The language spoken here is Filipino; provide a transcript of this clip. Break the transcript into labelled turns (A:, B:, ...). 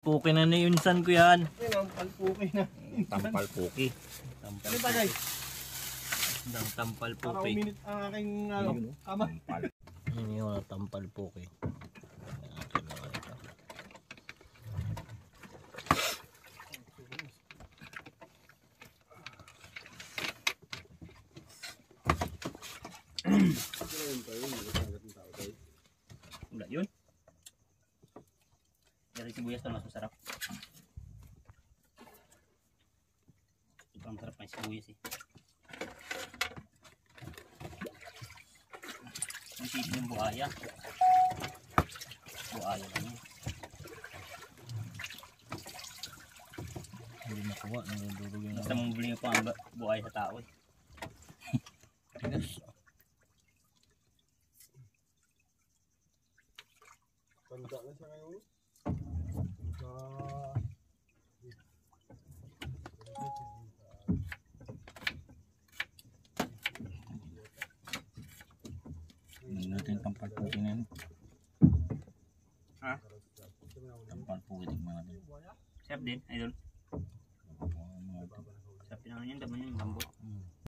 A: Puki na ni Yunsan ko yan.
B: Tampal puki na.
C: Tampal puki.
A: Tampal
B: Ano ba guys?
A: Ang tampal
B: Para
A: puki.
B: uminit ang aking ano, kamay.
C: Tampal.
A: Yun yung tampal puki. Natin mga ito.
C: Wala yun. Dari sibuyas na mas masarap. Ito ang sarap ng sibuyas eh. Ang tip yung buhaya. Buhaya lang yun.
A: Hindi nakuha. Nagdudulog yung
C: Basta mong buli pa ang buhaya sa tao eh.
A: tigas.
B: Tanda na siya ngayon.
A: Hindi natin tampal puki na yun.
C: Ha?
A: Tampal puki. Tignan natin.
C: Sarap din, idol. Sarap din naman yun, daman yun.